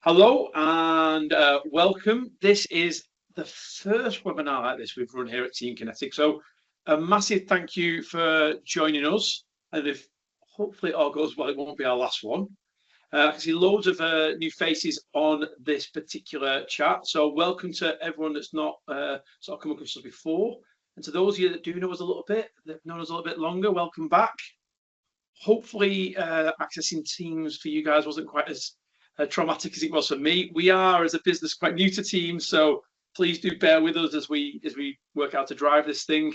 Hello and welcome. This is the first webinar like this we've run here at TeamKinetic. So a massive thank you for joining us. And if hopefully it all goes well, it won't be our last one. I can see loads of new faces on this particular chat. So welcome to everyone that's not sort of come across us before. And to those of you that do know us a little bit, that have known us a little bit longer, welcome back. Hopefully accessing Teams for you guys wasn't quite as traumatic as it was for me. We are, as a business, quite new to Teams, so please do bear with us as we work out to drive this thing.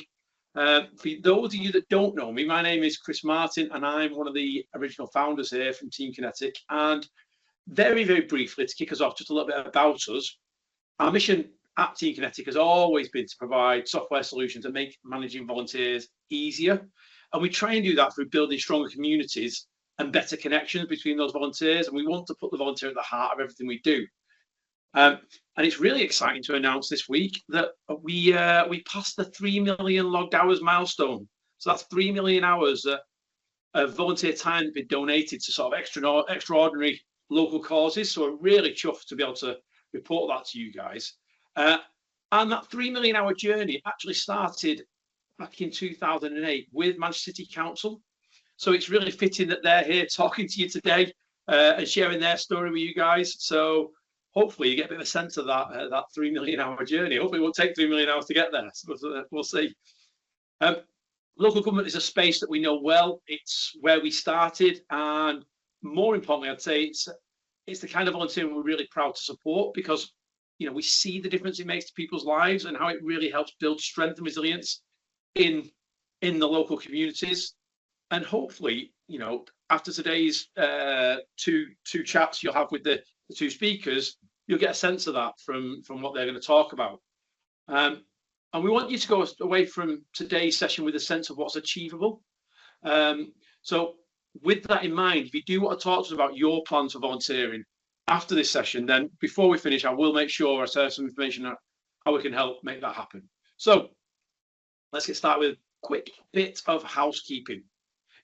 For those of you that don't know me, my name is Chris Martin, and I'm one of the original founders here from TeamKinetic. And very, very briefly, to kick us off, just a little bit about us. Our mission at TeamKinetic has always been to provide software solutions that make managing volunteers easier. And we try and do that through building stronger communities and better connections between those volunteers. And we want to put the volunteer at the heart of everything we do. And it's really exciting to announce this week that we passed the 3 million logged hours milestone. So that's 3 million hours of volunteer time that been donated to sort of extraordinary local causes. So we're really chuffed to be able to report that to you guys. And that 3 million hour journey actually started back in 2008 with Manchester City Council. So it's really fitting that they're here talking to you today and sharing their story with you guys. So hopefully you get a bit of a sense of that 3 million hour journey. Hopefully it won't take 3 million hours to get there. So we'll see. Local government is a space that we know well. It's where we started, and more importantly, I'd say it's the kind of volunteering we're really proud to support, because we see the difference it makes to people's lives and how it really helps build strength and resilience in the local communities. And hopefully, after today's two chats you'll have with the two speakers, you'll get a sense of that from what they're going to talk about. And we want you to go away from today's session with a sense of what's achievable. So with that in mind, if you do want to talk to us about your plans for volunteering after this session, then before we finish, I will make sure I share some information on how we can help make that happen. So let's get started with a quick bit of housekeeping.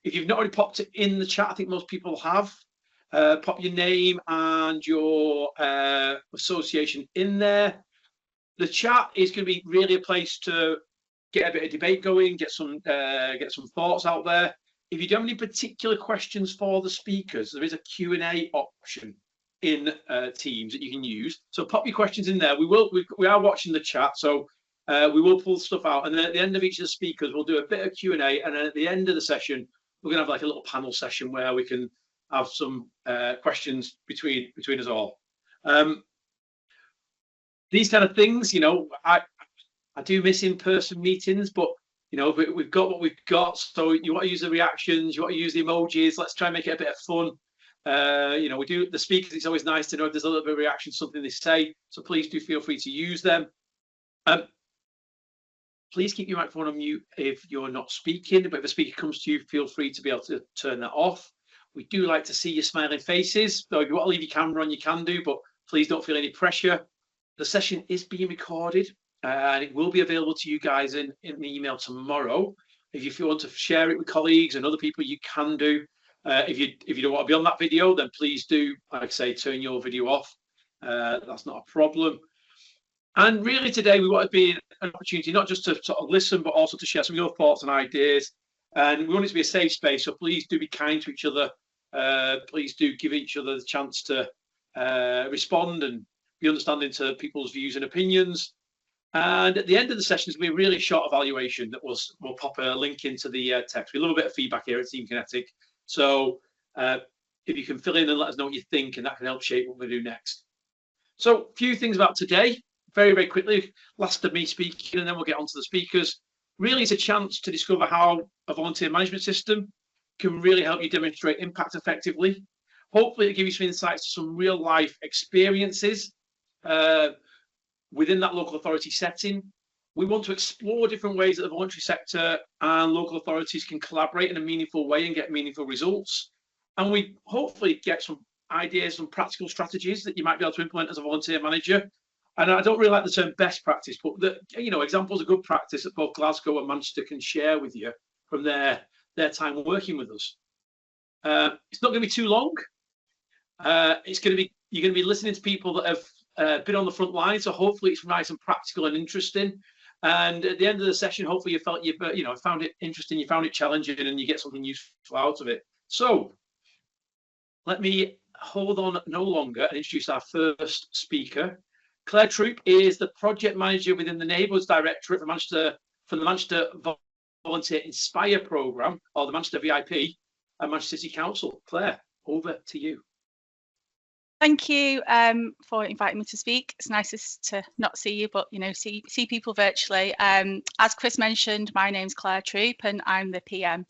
If you've not already popped it in the chat, I think most people have. Pop your name and your association in there. The chat is going to be really a place to get a bit of debate going, get some thoughts out there. If you don't have any particular questions for the speakers, there is a Q&A option in Teams that you can use. So pop your questions in there. We are watching the chat, so we will pull stuff out. And then at the end of each of the speakers, we'll do a bit of Q&A. And then at the end of the session, we're going to have like a little panel session where we can have some questions between us all. These kind of things, I do miss in-person meetings, but we've got what we've got. So you want to use the reactions, you want to use the emojis. Let's try and make it a bit of fun. We do the speakers. It's always nice to know if there's a little bit of reaction to something they say. So please do feel free to use them. Please keep your microphone on mute if you're not speaking, but if a speaker comes to you, feel free to be able to turn that off. We do like to see your smiling faces. So if you want to leave your camera on, you can do, but please don't feel any pressure. The session is being recorded and it will be available to you guys in the email tomorrow. If you want to share it with colleagues and other people, you can do. If you don't want to be on that video, then please do, like I say, turn your video off. That's not a problem. And really today, we want to be an opportunity not just to sort of listen, but also to share some of your thoughts and ideas. And we want it to be a safe space, so please do be kind to each other. Please do give each other the chance to respond and be understanding to people's views and opinions. And at the end of the session, there's going to be a really short evaluation that we'll pop a link into the text. We love a bit of feedback here at TeamKinetic. So if you can fill in and let us know what you think, and that can help shape what we do next. So a few things about today. Very, very quickly, last of me speaking, and then we'll get on to the speakers. Really, it's a chance to discover how a volunteer management system can really help you demonstrate impact effectively. Hopefully, it'll give you some insights to some real life experiences within that local authority setting. We want to explore different ways that the voluntary sector and local authorities can collaborate in a meaningful way and get meaningful results. And we hopefully get some ideas and practical strategies that you might be able to implement as a volunteer manager. And I don't really like the term best practice, but examples of good practice that both Glasgow and Manchester can share with you from their time working with us. It's not going to be too long. It's going to be You're going to be listening to people that have been on the front line, so hopefully it's nice and practical and interesting. And at the end of the session, hopefully you felt found it interesting, you found it challenging, and you get something useful out of it. So let me hold on no longer and introduce our first speaker. Claire Troup is the project manager within the Neighbourhoods Directorate for the Manchester Volunteer Inspire programme, or the Manchester VIP, and Manchester City Council. Claire, over to you. Thank you for inviting me to speak. It's nice to not see you, but see people virtually. As Chris mentioned, my name's Claire Troup, and I'm the PM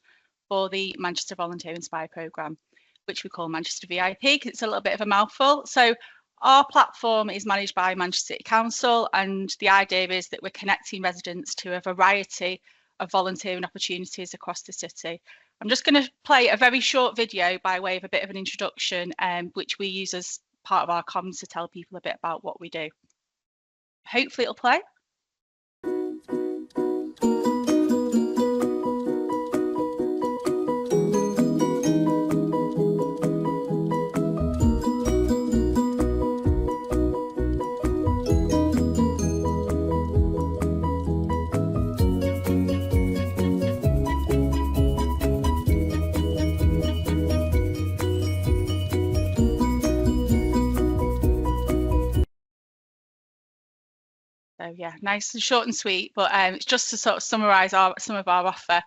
for the Manchester Volunteer Inspire programme, which we call Manchester VIP because it's a little bit of a mouthful. So our platform is managed by Manchester City Council, and the idea is that we're connecting residents to a variety of volunteering opportunities across the city. I'm just going to play a very short video by way of a bit of an introduction, which we use as part of our comms to tell people a bit about what we do. Hopefully it'll play. So yeah, nice and short and sweet, but it's just to sort of summarise some of our offer.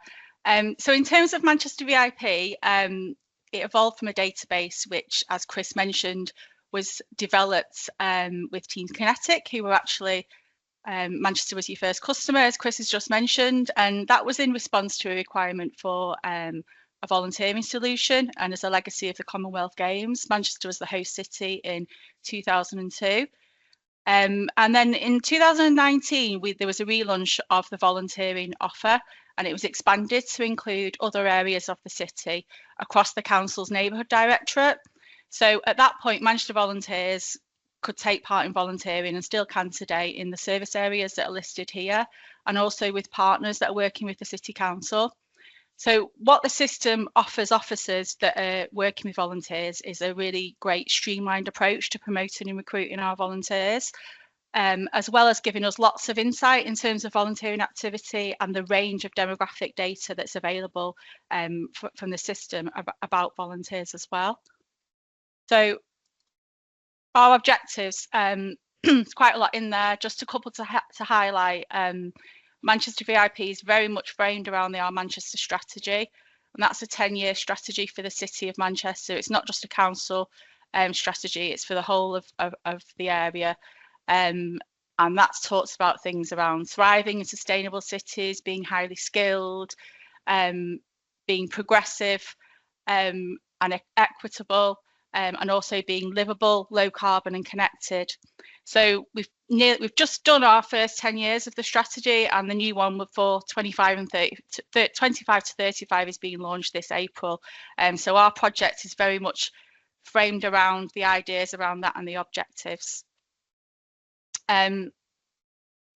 So in terms of Manchester VIP, it evolved from a database which, as Chris mentioned, was developed with TeamKinetic, who were actually Manchester was your first customer, as Chris has just mentioned, and that was in response to a requirement for a volunteering solution, and as a legacy of the Commonwealth Games. Manchester was the host city in 2002. And then in 2019, there was a relaunch of the volunteering offer, and it was expanded to include other areas of the city across the council's neighbourhood directorate. So at that point, Manchester volunteers could take part in volunteering, and still can today, in the service areas that are listed here, and also with partners that are working with the City Council. So what the system offers officers that are working with volunteers is a really great streamlined approach to promoting and recruiting our volunteers, as well as giving us lots of insight in terms of volunteering activity and the range of demographic data that's available from the system about volunteers as well. So our objectives, there's quite a lot in there, just a couple to highlight. Manchester VIP is very much framed around the Our Manchester strategy, and that's a 10-year strategy for the City of Manchester. It's not just a council strategy, it's for the whole of the area. And that talks about things around thriving in sustainable cities, being highly skilled, being progressive and equitable, and also being livable, low carbon and connected. So we've just done our first 10 years of the strategy, and the new one for 25 to 35 is being launched this April. So our project is very much framed around the ideas around that and the objectives.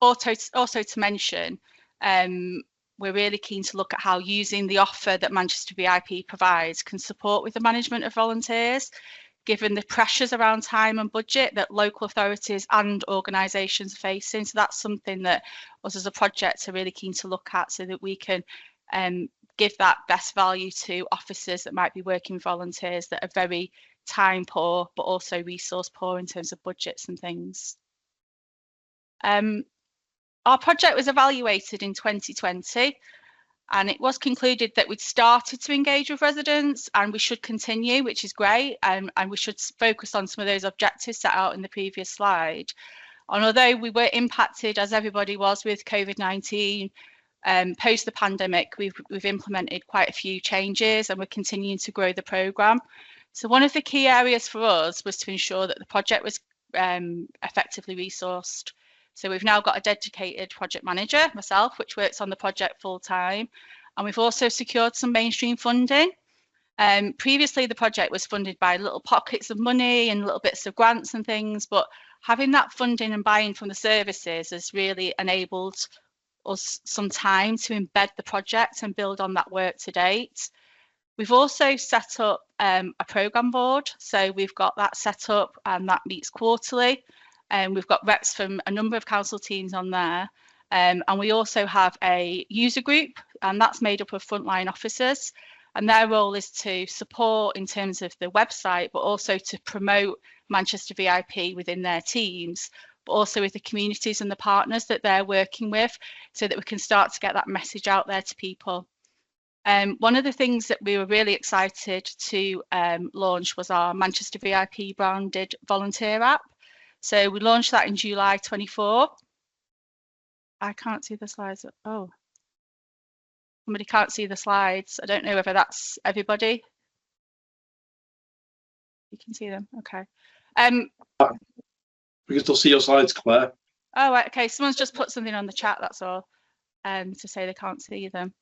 Also to mention, we're really keen to look at how using the offer that Manchester VIP provides can support with the management of volunteers, given the pressures around time and budget that local authorities and organisations are facing. So that's something that us as a project are really keen to look at, so that we can give that best value to officers that might be working with volunteers that are very time poor, but also resource poor in terms of budgets and things. Our project was evaluated in 2020, and it was concluded that we'd started to engage with residents, and we should continue, which is great, and we should focus on some of those objectives set out in the previous slide. And although we were impacted, as everybody was, with COVID-19, post the pandemic, we've implemented quite a few changes, and we're continuing to grow the programme. So one of the key areas for us was to ensure that the project was effectively resourced. So we've now got a dedicated project manager, myself, which works on the project full time. And we've also secured some mainstream funding. Previously, the project was funded by little pockets of money and little bits of grants and things, but having that funding and buy-in from the services has really enabled us some time to embed the project and build on that work to date. We've also set up a programme board. So we've got that set up and that meets quarterly. And we've got reps from a number of council teams on there. And we also have a user group, and that's made up of frontline officers. And their role is to support in terms of the website, but also to promote Manchester VIP within their teams, but also with the communities and the partners that they're working with, so that we can start to get that message out there to people. One of the things that we were really excited to launch was our Manchester VIP branded volunteer app. So we launched that in July 24. I can't see the slides. Oh, somebody can't see the slides. I don't know whether that's everybody. You can see them. Okay. We can still see your slides, Claire. Oh, right, okay. Someone's just put something on the chat, that's all, to say they can't see them.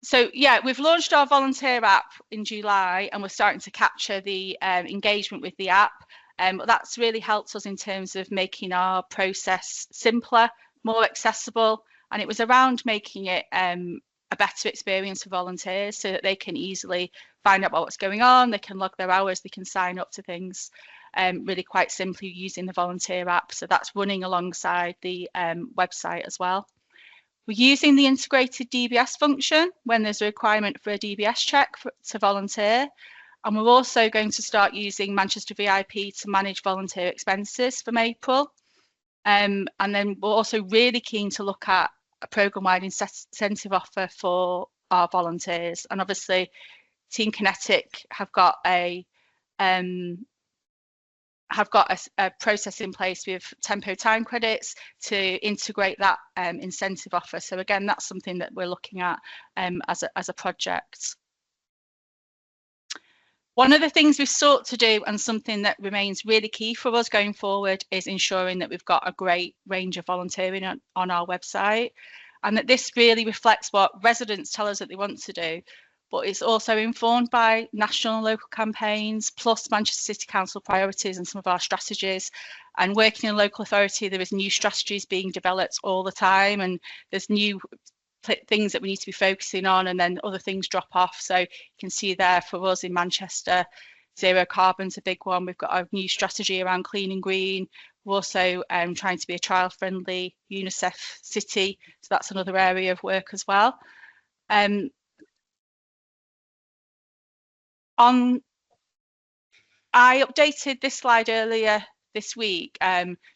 So yeah, we've launched our volunteer app in July, and we're starting to capture the engagement with the app. But that's really helped us in terms of making our process simpler, more accessible, and it was around making it a better experience for volunteers, so that they can easily find out what's going on, they can log their hours, they can sign up to things really quite simply using the volunteer app. So that's running alongside the website as well. We're using the integrated DBS function when there's a requirement for a DBS check to volunteer. And we're also going to start using Manchester VIP to manage volunteer expenses from April. And then we're also really keen to look at a programme-wide incentive offer for our volunteers. And obviously, TeamKinetic have got a process in place with tempo time credits to integrate that incentive offer. So again, that's something that we're looking at as a project. One of the things we've sought to do, and something that remains really key for us going forward, is ensuring that we've got a great range of volunteering on our website, and that this really reflects what residents tell us that they want to do, but it's also informed by national and local campaigns, plus Manchester City Council priorities and some of our strategies. And working in local authority, there is new strategies being developed all the time, and there's new things that we need to be focusing on, and then other things drop off. So you can see there for us in Manchester, zero carbon's a big one. We've got a new strategy around clean and green. We're also trying to be a child-friendly UNICEF city, so that's another area of work as well. I updated this slide earlier this week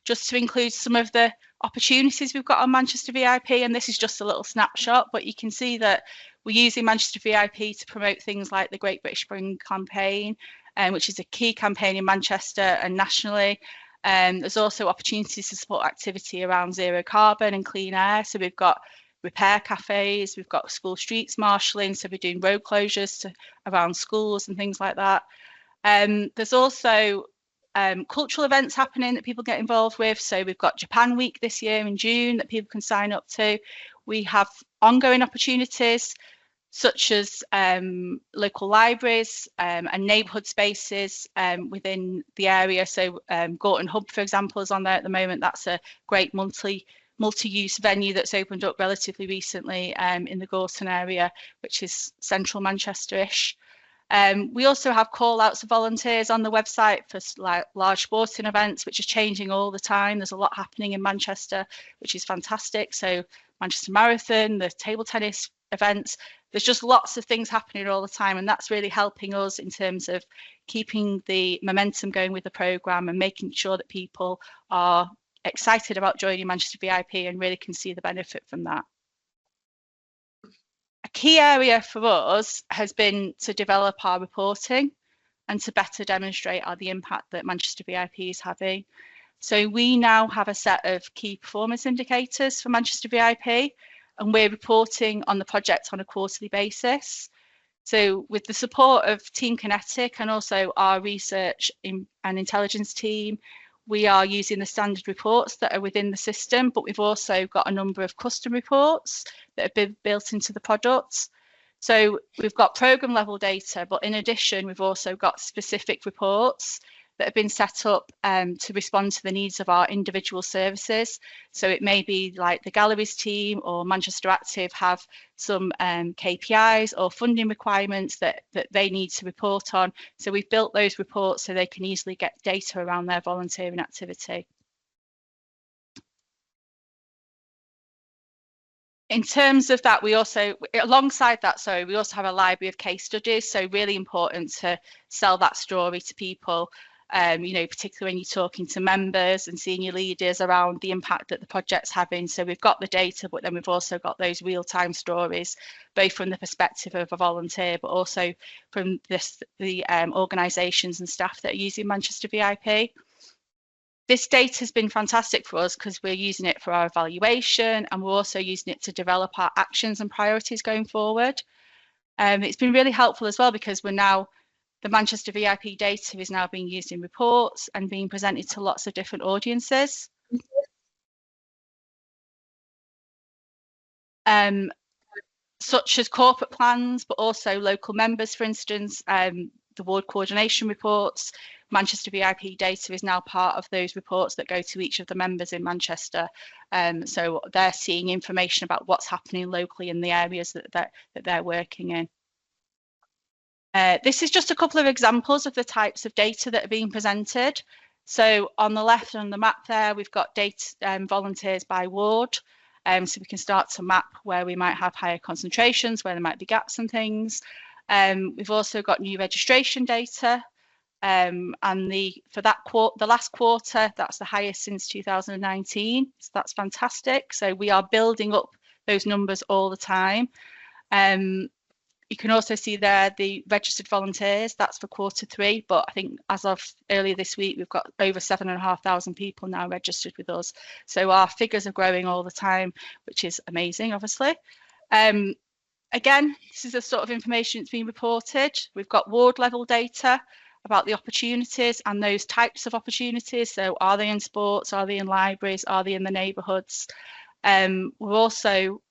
just to include some of the opportunities we've got on Manchester VIP, and this is just a little snapshot, but you can see that we're using Manchester VIP to promote things like the Great British Spring campaign, which is a key campaign in Manchester and nationally. There's also opportunities to support activity around zero carbon and clean air. So we've got repair cafes, we've got school streets marshalling, so we're doing road closures around schools and things like that. There's also cultural events happening that people get involved with. So we've got Japan Week this year in June that people can sign up to. We have ongoing opportunities such as local libraries and neighbourhood spaces within the area. So Gorton Hub, for example, is on there at the moment. That's a great multi-use venue that's opened up relatively recently in the Gorton area, which is central Manchester-ish. We also have call outs of volunteers on the website for large sporting events, which is changing all the time. There's a lot happening in Manchester, which is fantastic. So Manchester Marathon, the table tennis events, there's just lots of things happening all the time. And that's really helping us in terms of keeping the momentum going with the programme and making sure that people are excited about joining Manchester VIP and really can see the benefit from that. A key area for us has been to develop our reporting and to better demonstrate the impact that Manchester VIP is having. So we now have a set of key performance indicators for Manchester VIP, and we're reporting on the project on a quarterly basis. So with the support of TeamKinetic and also our research and intelligence team, we are using the standard reports that are within the system, but we've also got a number of custom reports that have been built into the products. So we've got program level data, but in addition, we've also got specific reports that have been set up to respond to the needs of our individual services. So it may be like the galleries team or Manchester Active have some KPIs or funding requirements that they need to report on. So we've built those reports so they can easily get data around their volunteering activity. In terms of that, we also, alongside that, sorry, we also have a library of case studies. So really important to sell that story to people, you know, particularly when you're talking to members and senior leaders around the impact that the project's having. So we've got the data, but then we've also got those real-time stories, both from the perspective of a volunteer, but also from the organisations and staff that are using Manchester VIP. This data has been fantastic for us because we're using it for our evaluation, and we're also using it to develop our actions and priorities going forward. It's been really helpful as well because we're now, the Manchester VIP data is now being used in reports and being presented to lots of different audiences. Such as corporate plans, but also local members, for instance, the ward coordination reports. Manchester VIP data is now part of those reports that go to each of the members in Manchester. So they're seeing information about what's happening locally in the areas that they're working in. This is just a couple of examples of the types of data that are being presented. So on the left on the map there, we've got data volunteers by ward. So we can start to map where we might have higher concentrations, where there might be gaps and things. We've also got new registration data. And for the last quarter, that's the highest since 2019. So that's fantastic. So we are building up those numbers all the time. You can also see there the registered volunteers, that's for Q3, but I think as of earlier this week, we've got over 7,500 people now registered with us. So our figures are growing all the time, which is amazing, obviously. Again, this is the sort of information that's being reported. We've got ward level data about the opportunities and those types of opportunities. So are they in sports? Are they in libraries? Are they in the neighbourhoods? We've also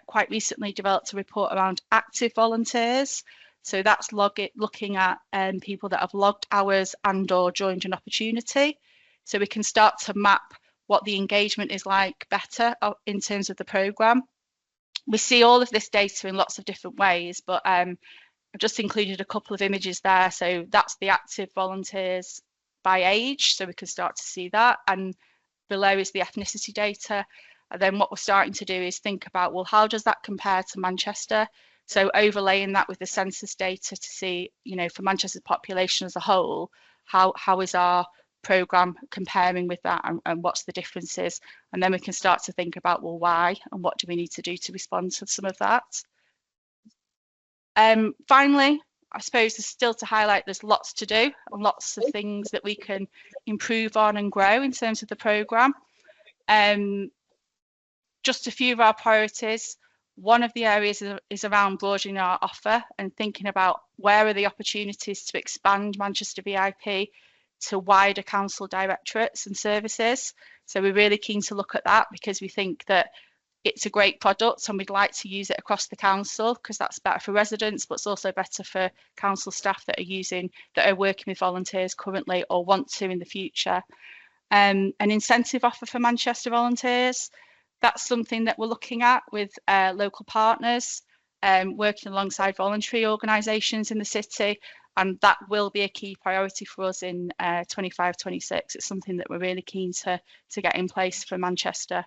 quite recently developed a report around active volunteers. So that's looking at people that have logged hours and or joined an opportunity. So we can start to map what the engagement is like better in terms of the programme. We see all of this data in lots of different ways, but I've just included a couple of images there. So that's the active volunteers by age, so we can start to see that. And below is the ethnicity data. And then what we're starting to do is think about, well, how does that compare to Manchester? So overlaying that with the census data to see, you know, for Manchester's population as a whole, how is our programme comparing with that, and what's the differences? And then we can start to think about, well, why and what do we need to do to respond to some of that? Finally, I suppose there's still to highlight there's lots to do and lots of things that we can improve on and grow in terms of the programme. Just a few of our priorities. One of the areas is around broadening our offer and thinking about where are the opportunities to expand Manchester VIP to wider council directorates and services. So we're really keen to look at that because we think that it's a great product and we'd like to use it across the council because that's better for residents, but it's also better for council staff that are working with volunteers currently or want to in the future. An incentive offer for Manchester volunteers. That's something that we're looking at with local partners, working alongside voluntary organisations in the city, and that will be a key priority for us in 25-26. It's something that we're really keen to get in place for Manchester.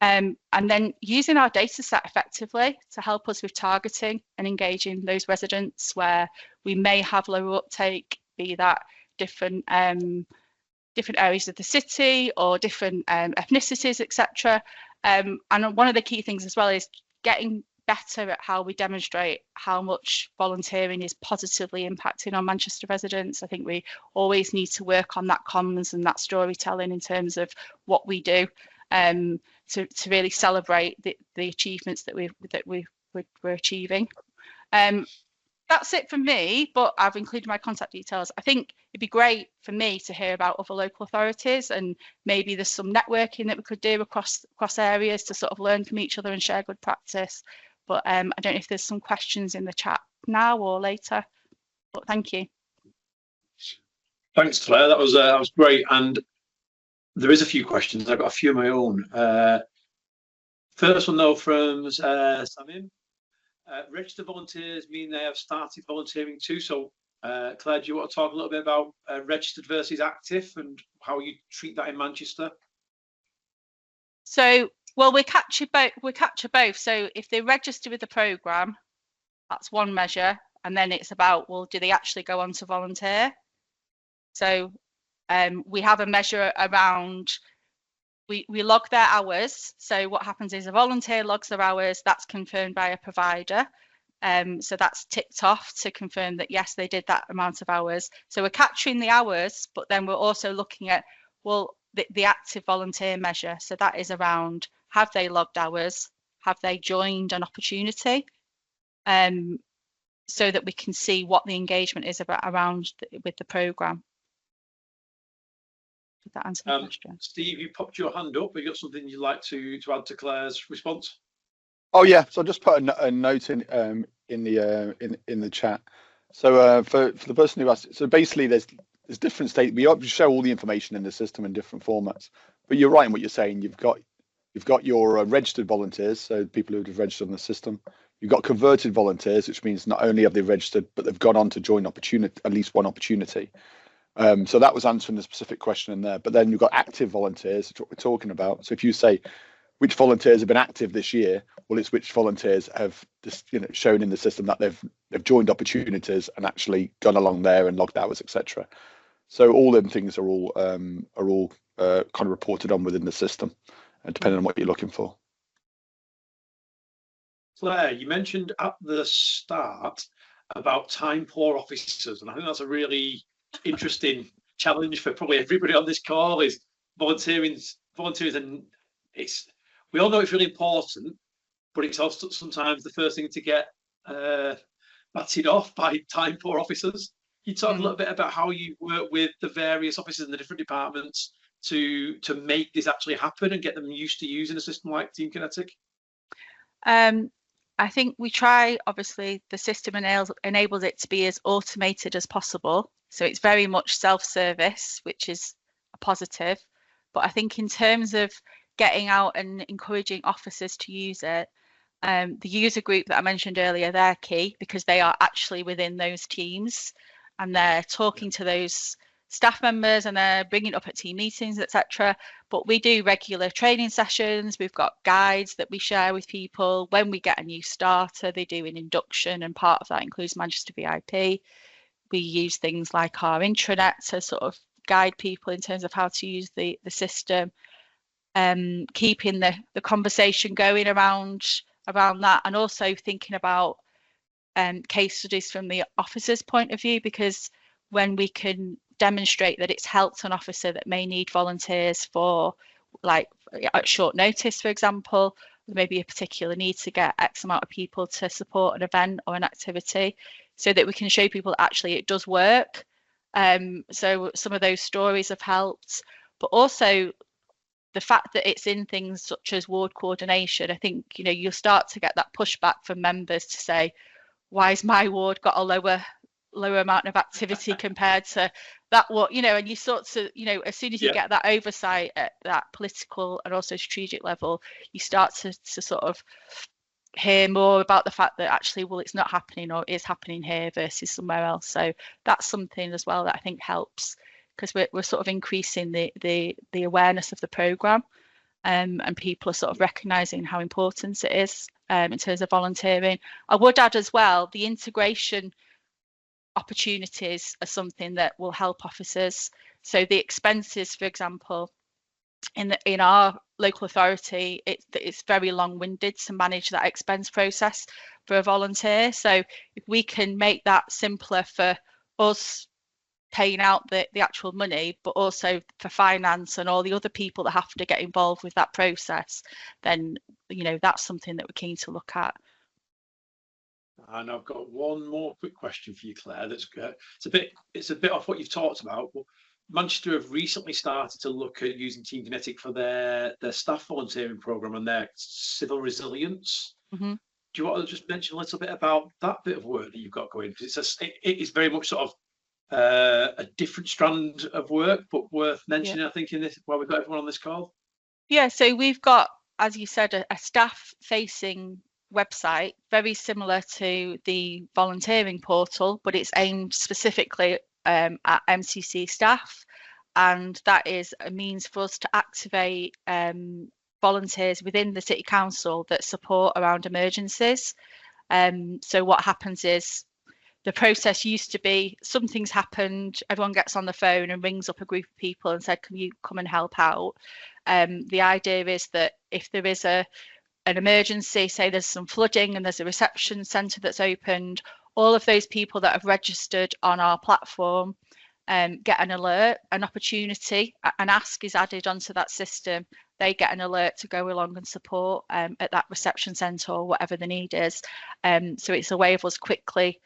And then using our data set effectively to help us with targeting and engaging those residents where we may have lower uptake, be that different areas of the city or different ethnicities, etc. And one of the key things as well is getting better at how we demonstrate how much volunteering is positively impacting on Manchester residents. I think we always need to work on that comms and that storytelling in terms of what we do to really celebrate the achievements that we're achieving. That's it from me, but I've included my contact details. I think it'd be great for me to hear about other local authorities, and maybe there's some networking that we could do across areas to sort of learn from each other and share good practice. But I don't know if there's some questions in the chat now or later, but thank you. Thanks, Claire. That was great. And there is a few questions. I've got a few of my own. First one though from Samim. Registered volunteers mean they have started volunteering too. So, Claire, do you want to talk a little bit about registered versus active and how you treat that in Manchester? So, well, we capture both. So, if they register with the programme, that's one measure, and then it's about, well, do they actually go on to volunteer? So, we have a measure around. We log their hours. So what happens is a volunteer logs their hours. That's confirmed by a provider. So that's ticked off to confirm that, yes, they did that amount of hours. So we're capturing the hours, but then we're also looking at, well, the active volunteer measure. So that is around, have they logged hours? Have they joined an opportunity? So that we can see what the engagement is with the programme. Did that answer the question? Steve, you popped your hand up. Have you got something you'd like to add to Claire's response? Oh yeah, so I just put a note in the chat. So for the person who asked, so basically there's different states. We show all the information in the system in different formats. But you're right in what you're saying. You've got your registered volunteers, so people who have registered on the system. You've got converted volunteers, which means not only have they registered, but they've gone on to join at least one opportunity. So that was answering the specific question in there. But then you've got active volunteers, which is what we're talking about. So if you say which volunteers have been active this year, well, it's which volunteers have just, shown in the system that they've joined opportunities and actually gone along there and logged hours, etc. So all them things are all kind of reported on within the system, depending on what you're looking for. Claire, you mentioned at the start about time poor officers, and I think that's a really interesting challenge for probably everybody on this call. Is volunteering, and we all know it's really important, but it's also sometimes the first thing to get batted off by time poor officers. Can you talk a little bit about how you work with the various officers in the different departments to make this actually happen and get them used to using a system like TeamKinetic? I think we try, obviously, the system enables it to be as automated as possible. So it's very much self-service, which is a positive. But I think in terms of getting out and encouraging officers to use it, the user group that I mentioned earlier, they're key because they are actually within those teams and they're talking to those staff members and they're bringing it up at team meetings, etc. But we do regular training sessions. We've got guides that we share with people. When we get a new starter, they do an induction, and part of that includes Manchester VIP. We use things like our intranet to sort of guide people in terms of how to use the system, keeping the conversation going around that, and also thinking about case studies from the officer's point of view, because when we can demonstrate that it's helped an officer that may need volunteers for, like, at short notice, for example, there may be a particular need to get X amount of people to support an event or an activity, so that we can show people that actually it does work. So some of those stories have helped, but also the fact that it's in things such as ward coordination. I think, you'll start to get that pushback from members to say, why has my ward got a lower amount of activity compared to that, and you sort of, as soon as you get that oversight at that political and also strategic level, you start to sort of hear more about the fact that actually, well, it's not happening or is happening here versus somewhere else. So that's something as well that I think helps, because we're sort of increasing the awareness of the programme, and people are sort of recognising how important it is in terms of volunteering. I would add as well, the integration opportunities are something that will help officers. So the expenses, for example, in our local authority, it's very long-winded to manage that expense process for a volunteer. So if we can make that simpler for us paying out the actual money, but also for finance and all the other people that have to get involved with that process, then that's something that we're keen to look at. And I've got one more quick question for you, Claire. That's it's a bit off what you've talked about. But Manchester have recently started to look at using TeamKinetic for their staff volunteering programme and their civil resilience. Do you want to just mention a little bit about that bit of work that you've got going? Because it is very much sort of a different strand of work, but worth mentioning, I think, in this while we've got everyone on this call. Yeah, so we've got, as you said, a staff-facing website, very similar to the volunteering portal, but it's aimed specifically at MCC staff, and that is a means for us to activate volunteers within the City Council that support around emergencies. So what happens is, the process used to be something's happened, everyone gets on the phone and rings up a group of people and said, can you come and help out? The idea is that if there is an emergency, say there's some flooding and there's a reception centre that's opened, all of those people that have registered on our platform get an alert, an opportunity, an ask is added onto that system. They get an alert to go along and support at that reception centre or whatever the need is. So it's a way of us quickly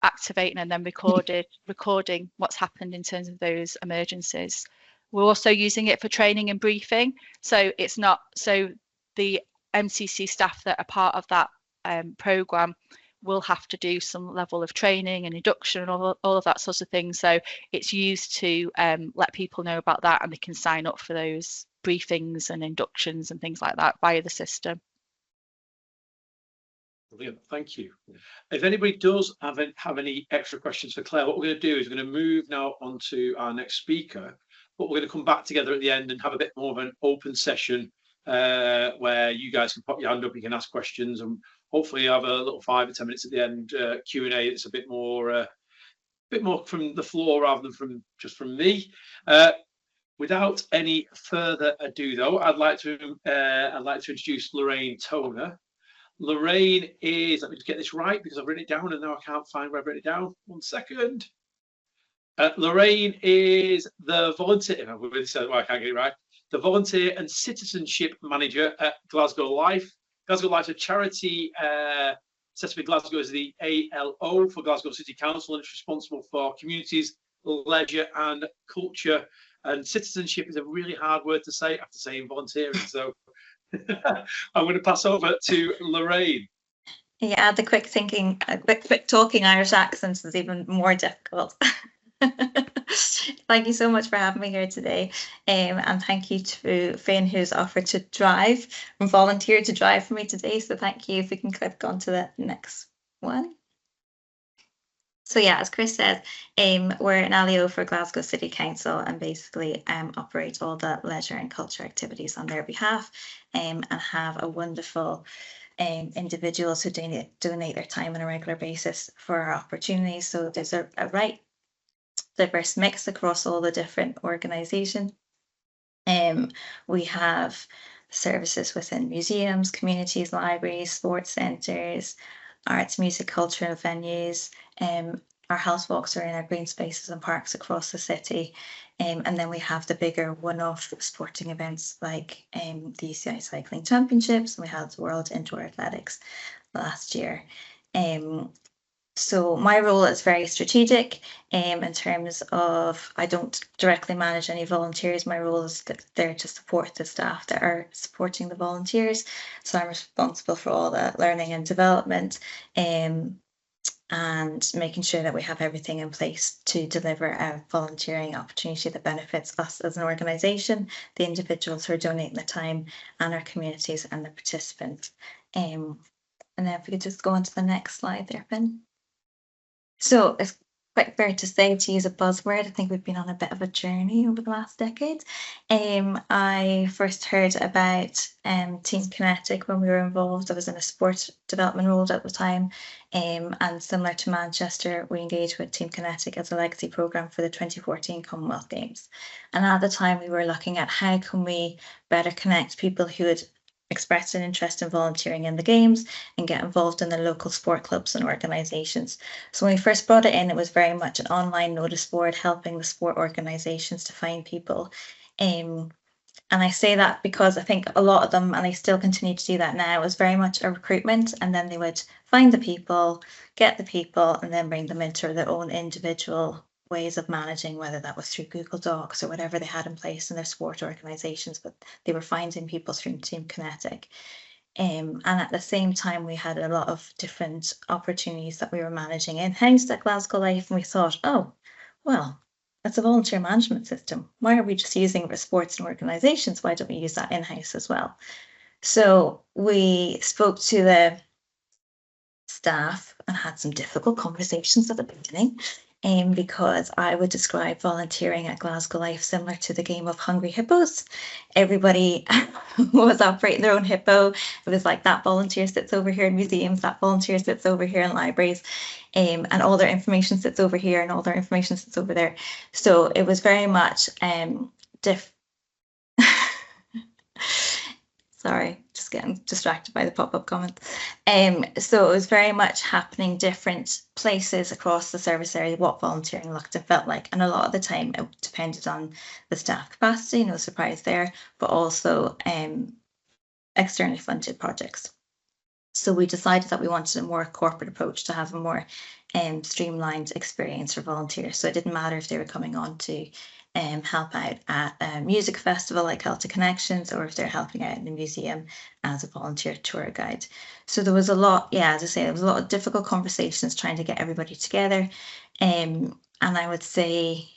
activating and then recording what's happened in terms of those emergencies. We're also using it for training and briefing. So it's not, so the MCC staff that are part of that programme will have to do some level of training and induction and all of that sorts of things. So it's used to let people know about that, and they can sign up for those briefings and inductions and things like that via the system. Brilliant, thank you. If anybody does have any extra questions for Claire, what we're going to do is we're going to move now on to our next speaker, but we're going to come back together at the end and have a bit more of an open session where you guys can pop your hand up, you can ask questions, and hopefully have a little 5 or 10 minutes at the end Q&A. It's a bit more from the floor rather than from me. Without any further ado, though, I'd like to introduce Lorraine Toner. Lorraine is, let me just get this right because I've written it down and now I can't find where I've written it down. 1 second. Lorraine is the volunteer, I can't get it right. The volunteer and citizenship manager at Glasgow Life. Glasgow Life is a charity set up in Glasgow as the ALO for Glasgow City Council, and it's responsible for communities, leisure and culture. And citizenship is a really hard word to say after saying volunteering. So I'm going to pass over to Lorraine. Yeah, the quick talking Irish accents is even more difficult. Thank you so much for having me here today, and thank you to Finn, who's offered to drive and volunteered to drive for me today. So thank you. If we can click on to the next one. So yeah, as Chris said, we're an ALO for Glasgow City Council, and basically operate all the leisure and culture activities on their behalf, and have a wonderful individuals who donate their time on a regular basis for our opportunities. So there's a right diverse mix across all the different organisations. We have services within museums, communities, libraries, sports centres, arts, music, cultural venues. Our house walks are in our green spaces and parks across the city. And then we have the bigger one-off sporting events like the UCI Cycling Championships, and we had World Indoor Athletics last year. So my role is very strategic in terms of, I don't directly manage any volunteers. My role is there to support the staff that are supporting the volunteers. So I'm responsible for all the learning and development, and making sure that we have everything in place to deliver a volunteering opportunity that benefits us as an organisation, the individuals who are donating the time, and our communities and the participants. And then if we could just go on to the next slide there, Ben. So it's quite fair to say, to use a buzzword, I think we've been on a bit of a journey over the last decade. I first heard about TeamKinetic when we were involved. I was in a sport development role at the time, and similar to Manchester, we engaged with TeamKinetic as a legacy programme for the 2014 Commonwealth Games. And at the time, we were looking at how can we better connect people who had expressed an interest in volunteering in the games and get involved in the local sport clubs and organisations. So when we first brought it in, it was very much an online notice board helping the sport organisations to find people. And I say that because I think a lot of them, and they still continue to do that now, was very much a recruitment, and then they would find the people, get the people, and then bring them into their own individual ways of managing, whether that was through Google Docs or whatever they had in place in their sport organisations, but they were finding people through TeamKinetic. And at the same time, we had a lot of different opportunities that we were managing in-house at Glasgow Life, and we thought, oh, well, it's a volunteer management system. Why are we just using it for sports and organisations? Why don't we use that in-house as well? So we spoke to the staff and had some difficult conversations at the beginning, because I would describe volunteering at Glasgow Life similar to the game of Hungry Hippos. Everybody was operating their own hippo. It was like that volunteer sits over here in museums, that volunteer sits over here in libraries, and all their information sits over here and all their information sits over there. So it was very much Sorry, just getting distracted by the pop-up comments. So it was very much happening different places across the service area, what volunteering looked and felt like. And a lot of the time it depended on the staff capacity, no surprise there, but also externally funded projects. So we decided that we wanted a more corporate approach to have a more streamlined experience for volunteers. So it didn't matter if they were coming on to help out at a music festival like Celtic Connections, or if they're helping out in the museum as a volunteer tour guide. So there was a lot, as I say, there was a lot of difficult conversations trying to get everybody together. And I would say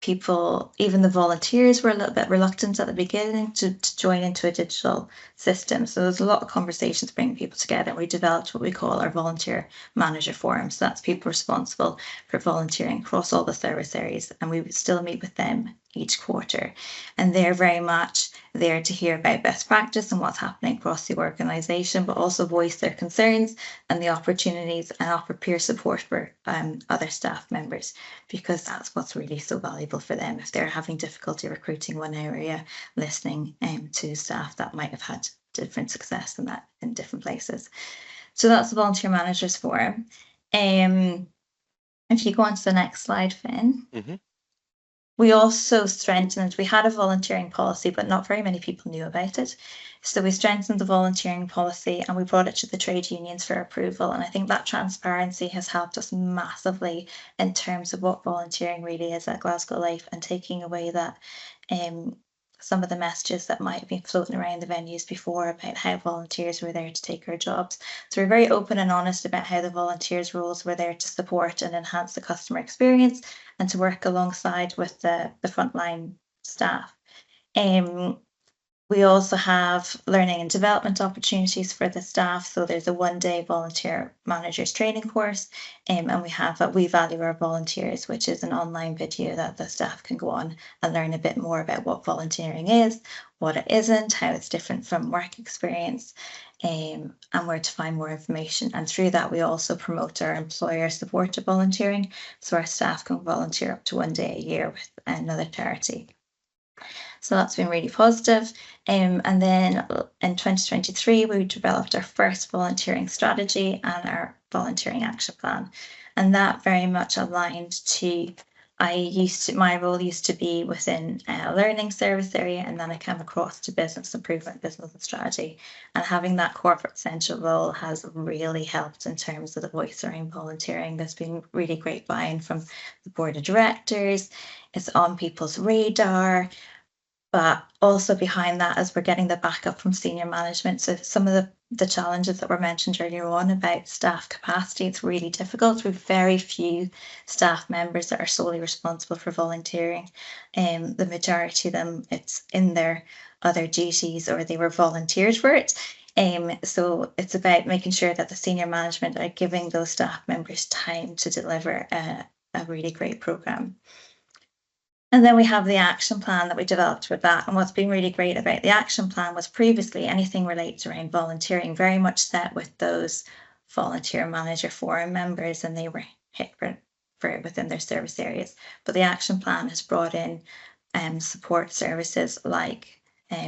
people, even the volunteers, were a little bit reluctant at the beginning to join into a digital system. So there's a lot of conversations bringing people together. We developed what we call our volunteer manager forum. So that's people responsible for volunteering across all the service areas. And we would still meet with them each quarter. And they're very much there to hear about best practice and what's happening across the organisation, but also voice their concerns and the opportunities and offer peer support for other staff members, because that's what's really so valuable for them. If they're having difficulty recruiting one area, listening to staff that might have had different success than that in different places. So that's the Volunteer Managers Forum. If you go on to the next slide, Finn. Mm-hmm. We also strengthened, we had a volunteering policy, but not very many people knew about it. So we strengthened the volunteering policy and we brought it to the trade unions for approval. And I think that transparency has helped us massively in terms of what volunteering really is at Glasgow Life, and taking away that some of the messages that might have been floating around the venues before about how volunteers were there to take our jobs. So we're very open and honest about how the volunteers' roles were there to support and enhance the customer experience and to work alongside with the frontline staff. We also have learning and development opportunities for the staff. So there's a one-day volunteer managers training course, and we have We Value Our Volunteers, which is an online video that the staff can go on and learn a bit more about what volunteering is, what it isn't, how it's different from work experience, and where to find more information. And through that, we also promote our employer support of volunteering, so our staff can volunteer up to one day a year with another charity. So that's been really positive. And then in 2023, we developed our first volunteering strategy and our volunteering action plan. And that very much aligned to, my role used to be within a learning service area, and then I came across to business improvement, business and strategy. And having that corporate central role has really helped in terms of the voice around volunteering. There's been really great buy-in from the board of directors. It's on people's radar. But also behind that, as we're getting the backup from senior management. So some of the challenges that were mentioned earlier on about staff capacity, it's really difficult. We have very few staff members that are solely responsible for volunteering. The majority of them, it's in their other duties or they were volunteered for it. So it's about making sure that the senior management are giving those staff members time to deliver a really great programme. And then we have the action plan that we developed with that. And what's been really great about the action plan was previously anything related around volunteering very much set with those volunteer manager forum members, and they were hit for it within their service areas. But the action plan has brought in support services like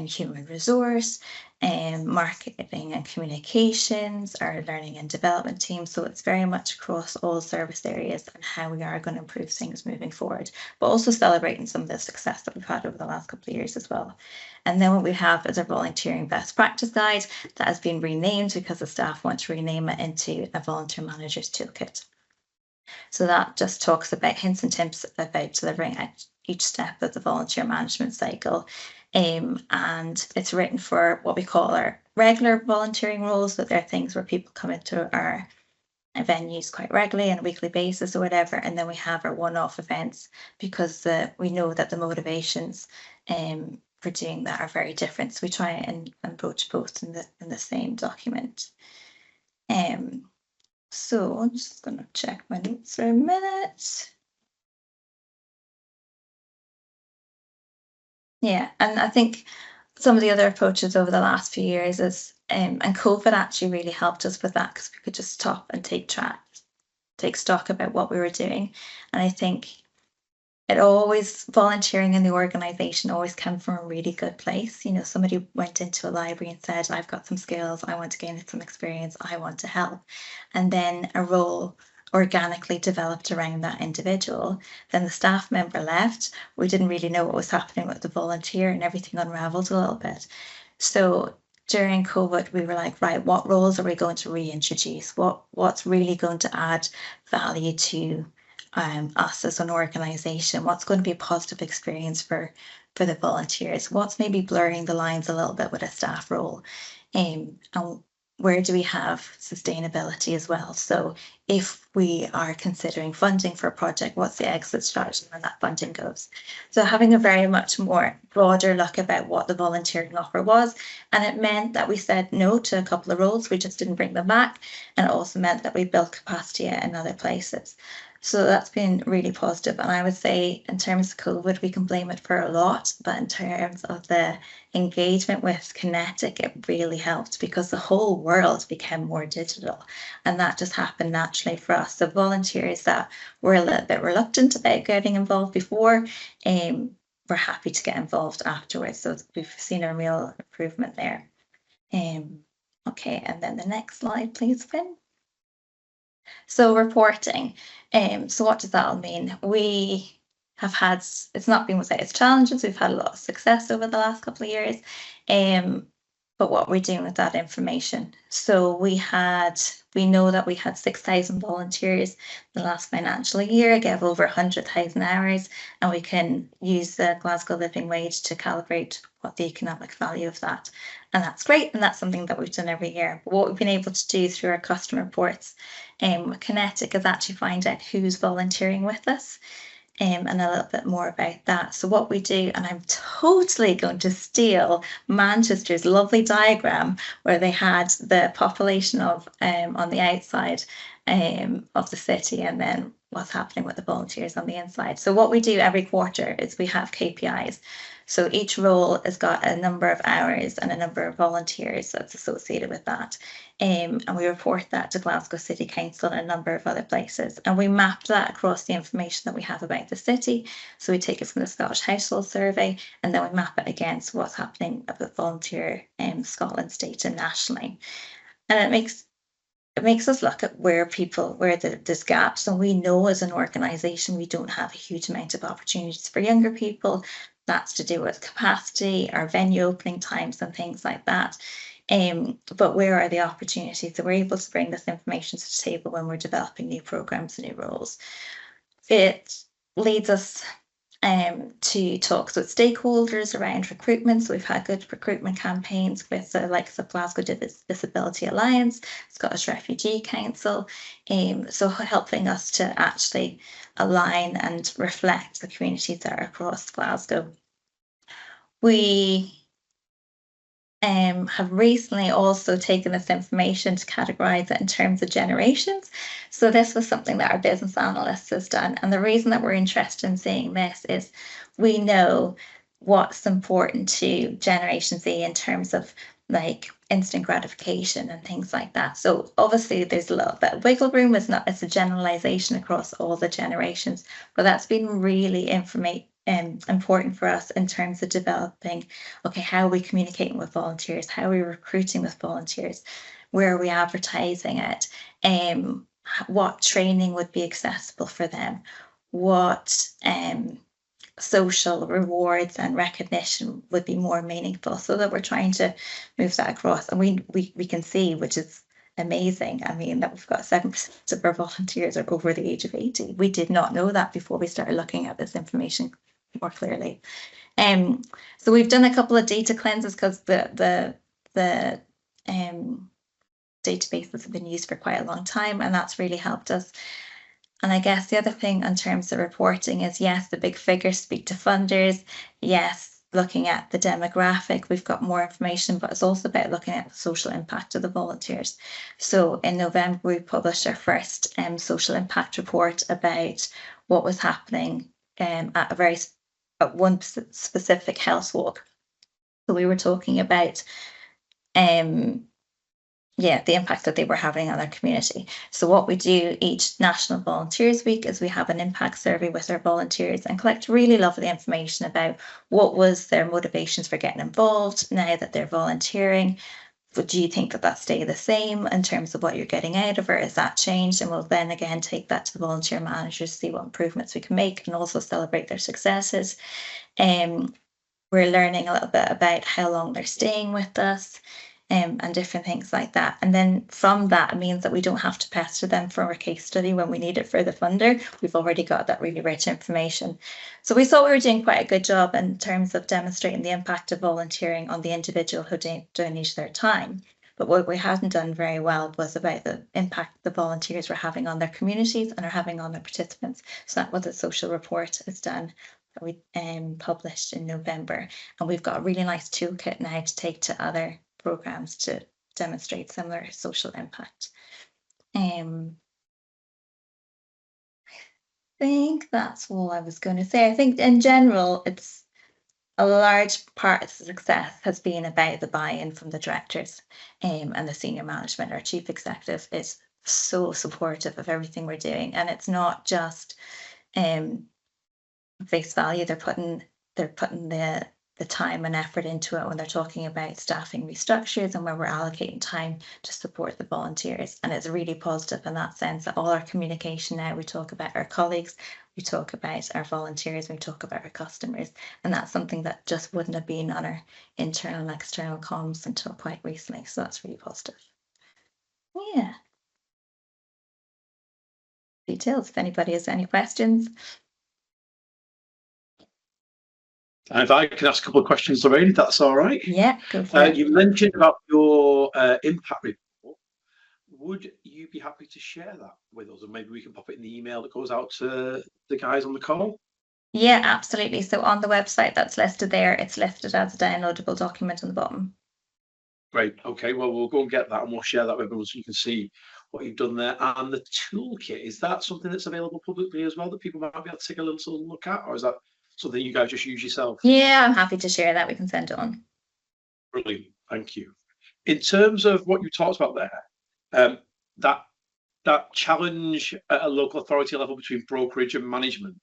human resource, marketing and communications, our learning and development team. So it's very much across all service areas and how we are going to improve things moving forward, but also celebrating some of the success that we've had over the last couple of years as well. And then what we have is a volunteering best practice guide that has been renamed because the staff want to rename it into a volunteer manager's toolkit. So that just talks about hints and tips about delivering at each step of the volunteer management cycle. And it's written for what we call our regular volunteering roles, that there are things where people come into our venues quite regularly on a weekly basis or whatever, and then we have our one-off events because we know that the motivations for doing that are very different. So we try and approach both in the same document. So I'm just going to check my notes for a minute. Yeah, and I think some of the other approaches over the last few years is, and COVID actually really helped us with that because we could just stop and take stock about what we were doing. And I think volunteering in the organization always came from a really good place. You know, somebody went into a library and said, I've got some skills, I want to gain some experience, I want to help. And then a role organically developed around that individual. Then the staff member left. We didn't really know what was happening with the volunteer, and everything unraveled a little bit. So during COVID, we were like, right, what roles are we going to reintroduce? What's really going to add value to us as an organization? What's going to be a positive experience for the volunteers? What's maybe blurring the lines a little bit with a staff role? And where do we have sustainability as well? So if we are considering funding for a project, what's the exit strategy when that funding goes? So having a very much more broader look about what the volunteering offer was, and it meant that we said no to a couple of roles, we just didn't bring them back, and it also meant that we built capacity in other places. So that's been really positive. And I would say in terms of COVID, we can blame it for a lot, but in terms of the engagement with Kinetic, it really helped because the whole world became more digital, and that just happened naturally for us. So volunteers that were a little bit reluctant about getting involved before, were happy to get involved afterwards. So we've seen a real improvement there. Okay, and then the next slide, please, Finn. So reporting. So what does that all mean? We have had, it's not been without its challenges. We've had a lot of success over the last couple of years. But what we're doing with that information. So we know that we had 6,000 volunteers the last financial year, gave over 100,000 hours, and we can use the Glasgow living wage to calibrate what the economic value of that. And that's great, and that's something that we've done every year. But what we've been able to do through our customer reports with Kinetic is actually find out who's volunteering with us. And a little bit more about that. So what we do, and I'm totally going to steal Manchester's lovely diagram where they had the population of on the outside of the city, and then what's happening with the volunteers on the inside. So what we do every quarter is we have KPIs. So each role has got a number of hours and a number of volunteers that's associated with that. And we report that to Glasgow City Council and a number of other places. And we map that across the information that we have about the city. So we take it from the Scottish Household Survey, and then we map it against what's happening about volunteer in Scotland, state and nationally. And it makes us look at where there's gaps. And we know as an organisation, we don't have a huge amount of opportunities for younger people. That's to do with capacity, our venue opening times and things like that. But where are the opportunities? So we're able to bring this information to the table when we're developing new programs and new roles. It leads us to talks with stakeholders around recruitment. So we've had good recruitment campaigns with the likes of Glasgow Disability Alliance, Scottish Refugee Council, so helping us to actually align and reflect the communities that are across Glasgow. We have recently also taken this information to categorize it in terms of generations. So this was something that our business analyst has done. And the reason that we're interested in seeing this is we know what's important to Generation Z in terms of like instant gratification and things like that. So obviously there's a little bit of wiggle room. It's a generalization across all the generations, but that's been really important for us in terms of developing, okay, how are we communicating with volunteers? How are we recruiting with volunteers? Where are we advertising it? What training would be accessible for them? What social rewards and recognition would be more meaningful, so that we're trying to move that across. And we can see, which is amazing, I mean, that we've got 7% of our volunteers are over the age of 80. We did not know that before we started looking at this information more clearly. So we've done a couple of data cleanses because the databases have been used for quite a long time, and that's really helped us. And I guess the other thing in terms of reporting is, yes, the big figures speak to funders. Yes, looking at the demographic, we've got more information, but it's also about looking at the social impact of the volunteers. So in November, we published our first social impact report about what was happening at one specific health walk. So we were talking about the impact that they were having on their community. So what we do each National Volunteers Week is we have an impact survey with our volunteers and collect really lovely information about what was their motivations for getting involved now that they're volunteering. But do you think that stayed the same in terms of what you're getting out of it? Is that changed? And we'll then again take that to the volunteer managers, see what improvements we can make, and also celebrate their successes. We're learning a little bit about how long they're staying with us. And different things like that. And then from that, it means that we don't have to pester them for a case study when we need it for the funder. We've already got that really rich information. So we thought we were doing quite a good job in terms of demonstrating the impact of volunteering on the individual who donated their time. But what we hadn't done very well was about the impact the volunteers were having on their communities and are having on their participants. So that was a social report is done that we published in November. And we've got a really nice toolkit now to take to other programs to demonstrate similar social impact. I think that's all I was going to say. I think in general, it's a large part of the success has been about the buy-in from the directors and the senior management. Our chief executive is so supportive of everything we're doing, and it's not just face value. They're putting the time and effort into it when they're talking about staffing restructures and where we're allocating time to support the volunteers. And it's really positive in that sense that all our communication now, we talk about our colleagues, we talk about our volunteers, we talk about our customers. And that's something that just wouldn't have been on our internal and external comms until quite recently. So that's really positive. Yeah. Details, if anybody has any questions. And if I can ask a couple of questions, Lorraine, if that's all right. Yeah, go for it. You mentioned about your impact report. Would you be happy to share that with us? And maybe we can pop it in the email that goes out to the guys on the call? Yeah, absolutely. So on the website that's listed there, it's listed as a downloadable document on the bottom. Great. Okay, well, we'll go and get that and we'll share that with everyone so you can see what you've done there. And the toolkit, is that something that's available publicly as well that people might be able to take a little sort of look at? Or is that something you guys just use yourself? Yeah, I'm happy to share that. We can send it on. Brilliant. Thank you. In terms of what you talked about there, that challenge at a local authority level between brokerage and management,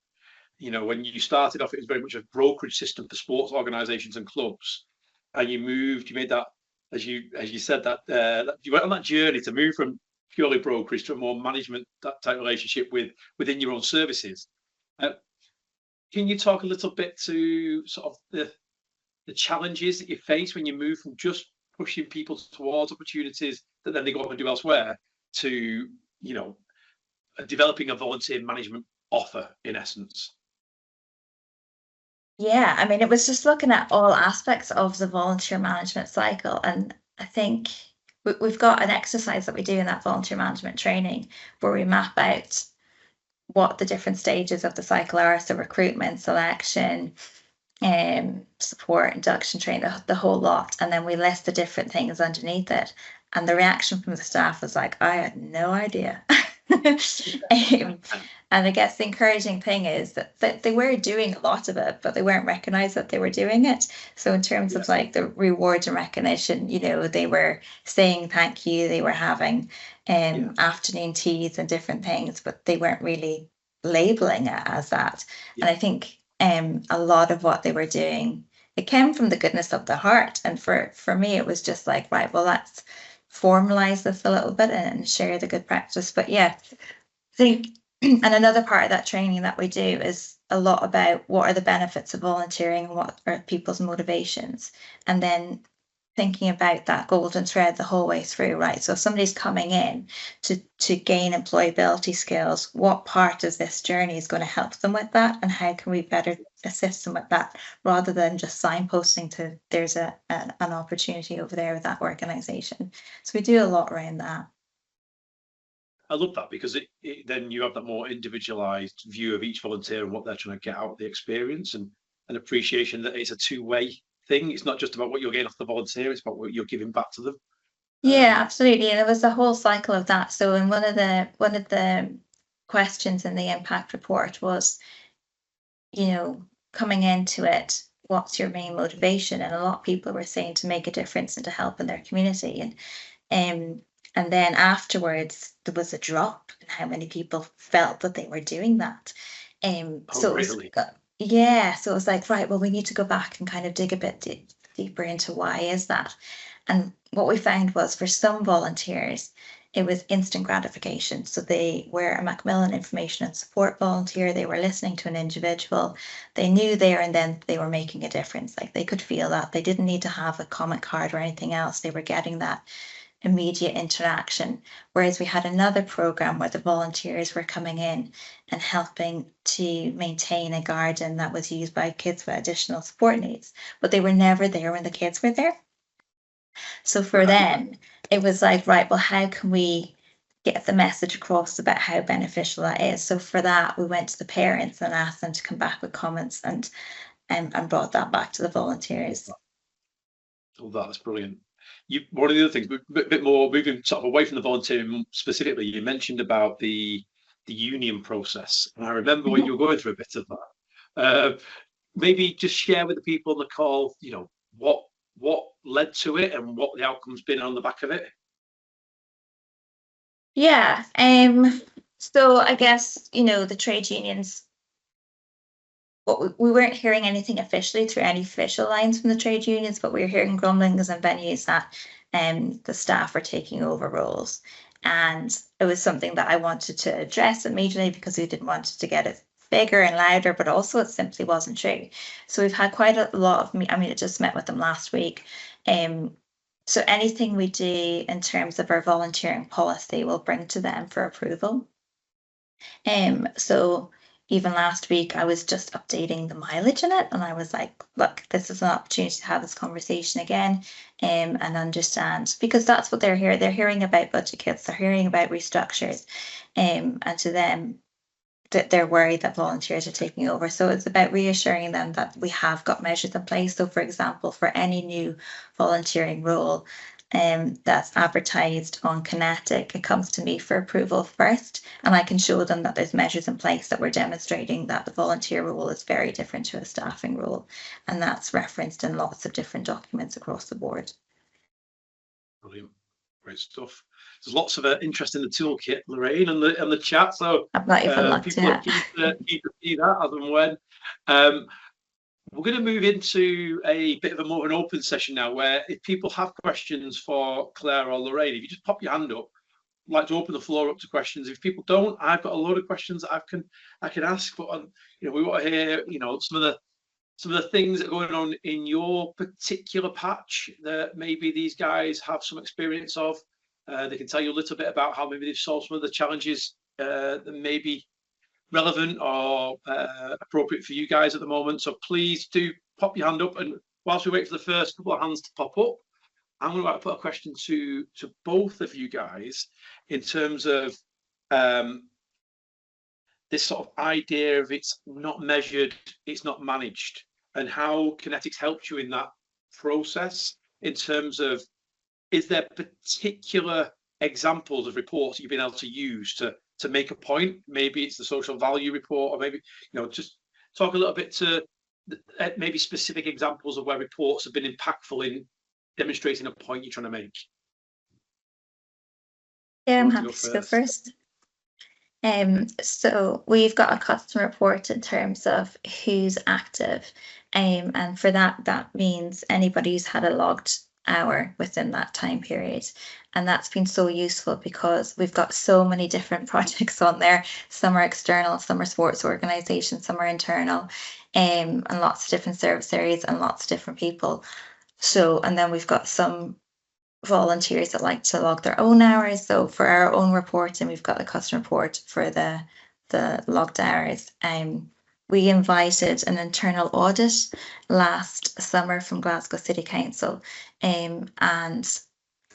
you know, when you started off, it was very much a brokerage system for sports organisations and clubs, and you made that, as you said, that you went on that journey to move from purely brokerage to a more management type relationship within your own services. Can you talk a little bit to sort of the challenges that you face when you move from just pushing people towards opportunities that then they go off and do elsewhere to, you know, developing a volunteer management offer in essence? Yeah, I mean, it was just looking at all aspects of the volunteer management cycle. And I think we've got an exercise that we do in that volunteer management training where we map out what the different stages of the cycle are. So recruitment, selection, support, induction, training, the whole lot. And then we list the different things underneath it. And the reaction from the staff was like, I had no idea. And I guess the encouraging thing is that they were doing a lot of it, but they weren't recognized that they were doing it. So in terms of like the rewards and recognition, you know, they were saying thank you, they were having afternoon teas and different things, but they weren't really labeling it as that. And I think a lot of what they were doing, it came from the goodness of the heart. And for me, it was just like, right, well, let's formalize this a little bit and share the good practice. But yeah, I think, and another part of that training that we do is a lot about what are the benefits of volunteering and what are people's motivations. And then thinking about that golden thread the whole way through, right? So if somebody's coming in to gain employability skills, what part of this journey is going to help them with that, and how can we better assist them with that, rather than just signposting to there's an opportunity over there with that organisation. So we do a lot around that. I love that, because then you have that more individualized view of each volunteer and what they're trying to get out of the experience, and an appreciation that it's a two-way thing. It's not just about what you're getting off the volunteer, it's about what you're giving back to them. Yeah, absolutely. And it was the whole cycle of that. So in one of the questions in the impact report was, you know, coming into it, what's your main motivation? And a lot of people were saying to make a difference and to help in their community. And then afterwards there was a drop in how many people felt that they were doing that. So really? Yeah, so it was like, right, well, we need to go back and kind of dig a bit deeper into why is that. And what we found was, for some volunteers, it was instant gratification. So they were a Macmillan information and support volunteer. They were listening to an individual. They knew there and then they were making a difference. Like, they could feel that. They didn't need to have a comment card or anything else. They were getting that immediate interaction. Whereas we had another program where the volunteers were coming in and helping to maintain a garden that was used by kids with additional support needs, but they were never there when the kids were there. So for them, it was like, right, well, how can we get the message across about how beneficial that is? So for that, we went to the parents and asked them to come back with comments, and brought that back to the volunteers. Oh, that's brilliant. One of the other things, a bit more moving sort of away from the volunteering specifically, you mentioned about the union process, and I remember when you were going through a bit of that. Maybe just share with the people on the call, you know, what led to it and what the outcome's been on the back of it. Yeah. So I guess, you know, the trade unions, we weren't hearing anything officially through any official lines from the trade unions, but we were hearing grumblings and venues that the staff were taking over roles. And it was something that I wanted to address immediately, because we didn't want to get it bigger and louder, but also it simply wasn't true. So we've had quite a lot of, I mean, I just met with them last week. So anything we do in terms of our volunteering policy, we'll bring to them for approval. So even last week, I was just updating the mileage in it, and I was like, look, this is an opportunity to have this conversation again, and understand, because that's what they're hearing. They're hearing about budget cuts, they're hearing about restructures, and to them, that they're worried that volunteers are taking over. So it's about reassuring them that we have got measures in place. So, for example, for any new volunteering role that's advertised on Kinetic, it comes to me for approval first, and I can show them that there's measures in place that we're demonstrating that the volunteer role is very different to a staffing role, and that's referenced in lots of different documents across the board. Brilliant, great stuff. There's lots of interest in the toolkit, Lorraine, and the chat. So I've not even looked people yet. keep to see that as and when. We're going to move into a bit of a more of an open session now, where if people have questions for Claire or Lorraine, if you just pop your hand up, I'd like to open the floor up to questions. If people don't, I've got a load of questions that I can ask, but you know, we want to hear, you know, some of the things that are going on in your particular patch that maybe these guys have some experience of. They can tell you a little bit about how maybe they've solved some of the challenges that may be relevant or appropriate for you guys at the moment. So please do pop your hand up, and whilst we wait for the first couple of hands to pop up, I'm going to put a question to both of you guys in terms of this sort of idea of it's not measured, it's not managed, and how Kinetics helped you in that process, in terms of, is there particular examples of reports you've been able to use to make a point? Maybe it's the social value report, or maybe, you know, just talk a little bit to maybe specific examples of where reports have been impactful in demonstrating a point you're trying to make. Yeah, I'm happy to go first. So we've got a customer report in terms of who's active, and for that means anybody who's had a logged hour within that time period, and that's been so useful because we've got so many different projects on there. Some are external, some are sports organizations, some are internal, and lots of different service areas and lots of different people. So, and then we've got some volunteers that like to log their own hours. So for our own reporting, we've got a custom report for the logged hours. We invited an internal audit last summer from Glasgow City Council, and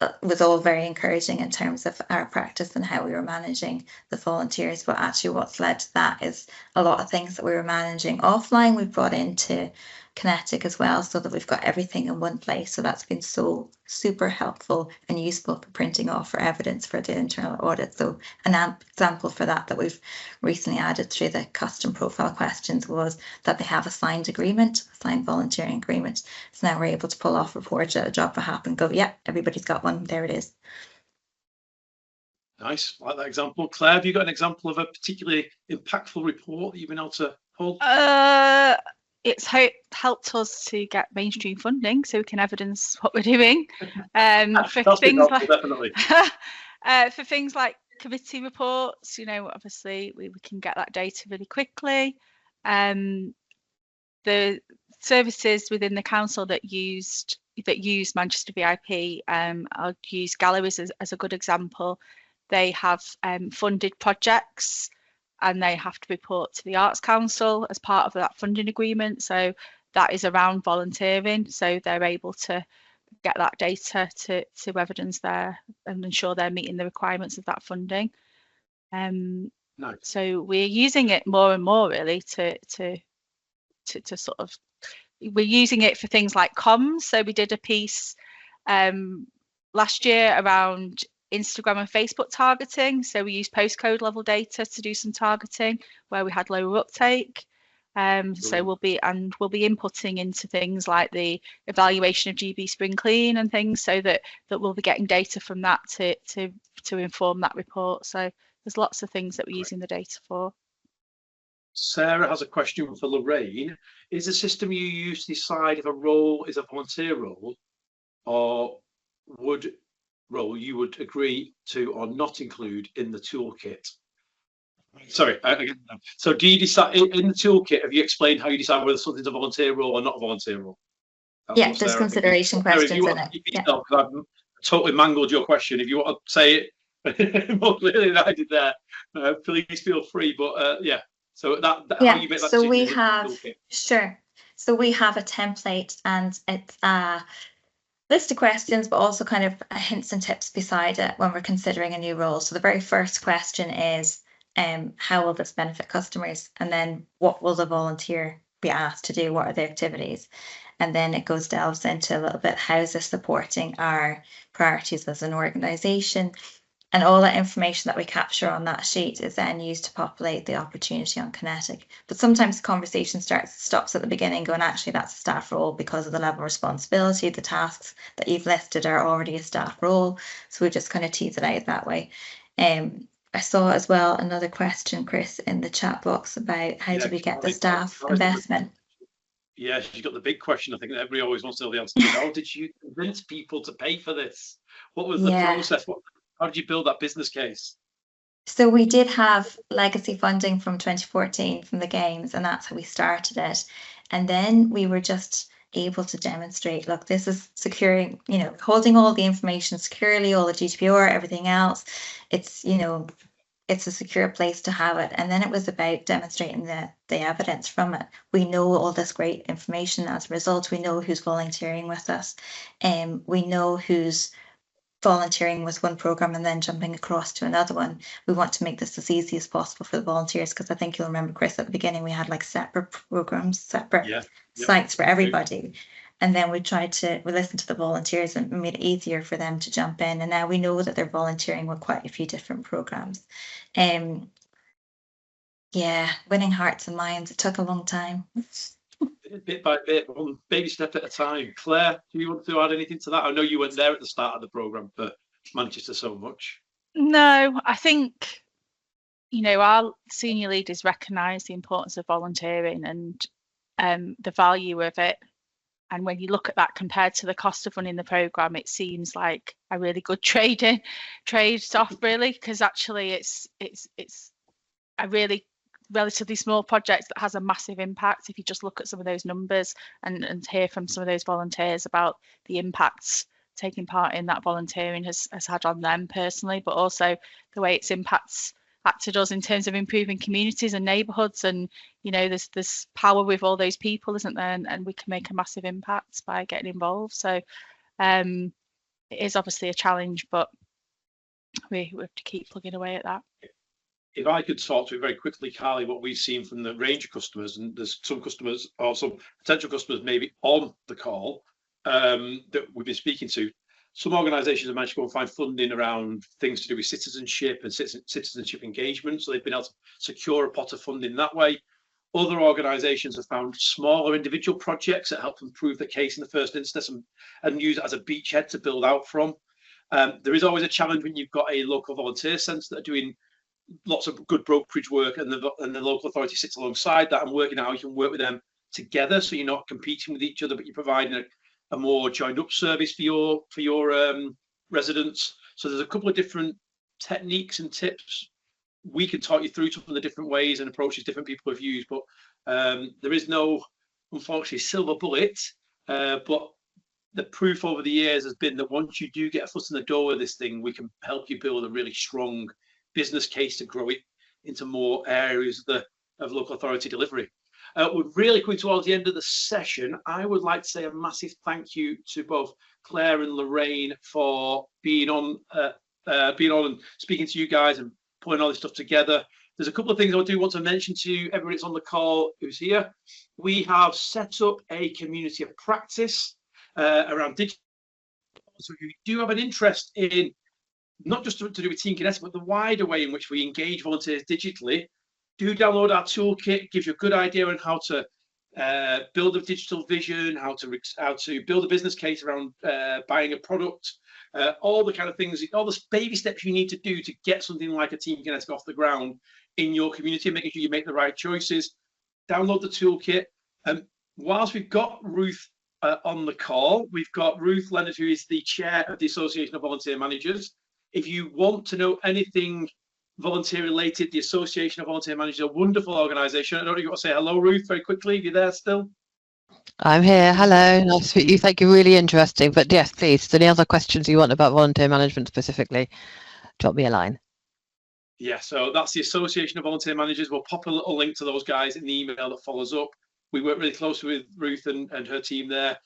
it was all very encouraging in terms of our practice and how we were managing the volunteers. But actually what's led to that is a lot of things that we were managing offline we've brought into Kinetic as well, so that we've got everything in one place. So that's been so super helpful and useful for printing off for evidence for the internal audit. So an example for that we've recently added through the custom profile questions was that they have a signed agreement, a signed volunteering agreement. So now we're able to pull off reports at a drop of a hat and go, yeah, everybody's got one, there it is. Nice, I like that example. Claire, have you got an example of a particularly impactful report that you've been able to pull? It's helped us to get mainstream funding so we can evidence what we're doing. For things like definitely. For things like committee reports, obviously we can get that data really quickly. The services within the council that use Manchester VIP, I'll use galleries as a good example. They have funded projects, and they have to report to the Arts Council as part of that funding agreement. So that is around volunteering. So they're able to get that data to evidence there and ensure they're meeting the requirements of that funding. Nice. So we're using it more and more really to sort of, we're using it for things like comms. So we did a piece last year around Instagram and Facebook targeting. So we used postcode level data to do some targeting where we had lower uptake. So we'll be inputting into things like the evaluation of GB Spring Clean and things, so that we'll be getting data from that to inform that report. So there's lots of things that we're using the data for. Sarah has a question for Lorraine. Is the system you use to decide if a role is a volunteer role, or role you would agree to or not include in the toolkit? Sorry, so do you decide in the toolkit? Have you explained how you decide whether something's a volunteer role or not a volunteer role? Yeah, there's consideration questions in it. Yeah. I've totally mangled your question. If you want to say it more clearly than I did there, please feel free. But yeah, so that yeah. How you make that so decision we have sure. So we have a template, and it's list of questions, but also kind of hints and tips beside it when we're considering a new role. So the very first question is, how will this benefit customers? And then what will the volunteer be asked to do? What are the activities? And then it delves into a little bit, how is this supporting our priorities as an organisation? And all that information that we capture on that sheet is then used to populate the opportunity on Kinetic. But sometimes the conversation stops at the beginning, going, actually, that's a staff role because of the level of responsibility. The tasks that you've listed are already a staff role. So we just kind of tease it out that way. I saw as well another question, Chris, in the chat box about how do we get the staff investment? Yeah, you got the big question. I think that everybody always wants to know the answer. How did you convince people to pay for this? What was the process? How did you build that business case? So we did have legacy funding from 2014 from the games, and that's how we started it. And then we were just able to demonstrate, look, this is securing, holding all the information securely, all the GDPR, everything else. It's, it's a secure place to have it. And then it was about demonstrating the evidence from it. We know all this great information as a result. We know who's volunteering with us, and we know who's volunteering with one program and then jumping across to another one. We want to make this as easy as possible for the volunteers, because I think you'll remember, Chris, at the beginning we had like separate programs, separate sites for everybody. And then we listened to the volunteers and made it easier for them to jump in. And now we know that they're volunteering with quite a few different programs. Yeah, winning hearts and minds. It took a long time. Bit by bit, one baby step at a time. Claire, do you want to add anything to that? I know you weren't there at the start of the programme for Manchester so much. No, I think, our senior leaders recognise the importance of volunteering and the value of it. And when you look at that compared to the cost of running the programme, it seems like a really good trade-off, really, because actually it's a really relatively small project that has a massive impact. If you just look at some of those numbers and hear from some of those volunteers about the impacts taking part in that volunteering has had on them personally, but also the way it's impacted us in terms of improving communities and neighbourhoods. And you know, there's power with all those people, isn't there? And we can make a massive impact by getting involved. So it is obviously a challenge, but we have to keep plugging away at that. If I could talk to you very quickly, Carly, what we've seen from the range of customers, and there's some customers or some potential customers maybe on the call that we've been speaking to. Some organisations have managed to go and find funding around things to do with citizenship and citizenship engagement, so they've been able to secure a pot of funding that way. Other organisations have found smaller individual projects that help them prove the case in the first instance and use it as a beachhead to build out from. There is always a challenge when you've got a local volunteer centre that are doing lots of good brokerage work, and the local authority sits alongside that and working out how you can work with them together, so you're not competing with each other, but you're providing a more joined up service for your residents. So there's a couple of different techniques and tips. We can talk you through some of the different ways and approaches different people have used, but there is no, unfortunately, silver bullet. But the proof over the years has been that once you do get a foot in the door with this thing, we can help you build a really strong business case to grow it into more areas of local authority delivery. We're really coming towards the end of the session. I would like to say a massive thank you to both Claire and Lorraine for being on and speaking to you guys and putting all this stuff together. There's a couple of things I do want to mention to everybody that's on the call who's here. We have set up a community of practice around digital. So if you do have an interest in not just to do with TeamKinetic, but the wider way in which we engage volunteers digitally, do download our toolkit. It gives you a good idea on how to build a digital vision, how to build a business case around buying a product, all the kind of things, all the baby steps you need to do to get something like a TeamKinetic off the ground in your community, and making sure you make the right choices. Download the toolkit. Whilst we've got Ruth on the call, we've got Ruth Leonard, who is the chair of the Association of Volunteer Managers. If you want to know anything volunteer related, the Association of Volunteer Managers is a wonderful organisation. I don't know if you want to say hello, Ruth, very quickly. Are you there still? I'm here. Hello. Nice to meet you. Thank you. Really interesting. But yes, please, any other questions you want about volunteer management specifically, drop me a line. Yeah, so that's the Association of Volunteer Managers. We'll pop a little link to those guys in the email that follows up. We work really closely with Ruth and her team there.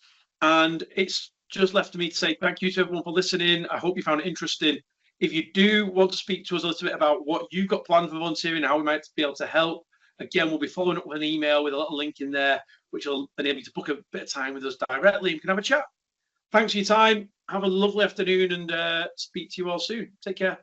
And it's just left to me to say thank you to everyone for listening. I hope you found it interesting. If you do want to speak to us a little bit about what you've got planned for volunteering, how we might be able to help, again, we'll be following up with an email with a little link in there, which will enable you to book a bit of time with us directly. We can have a chat. Thanks for your time. Have a lovely afternoon, and speak to you all soon. Take care.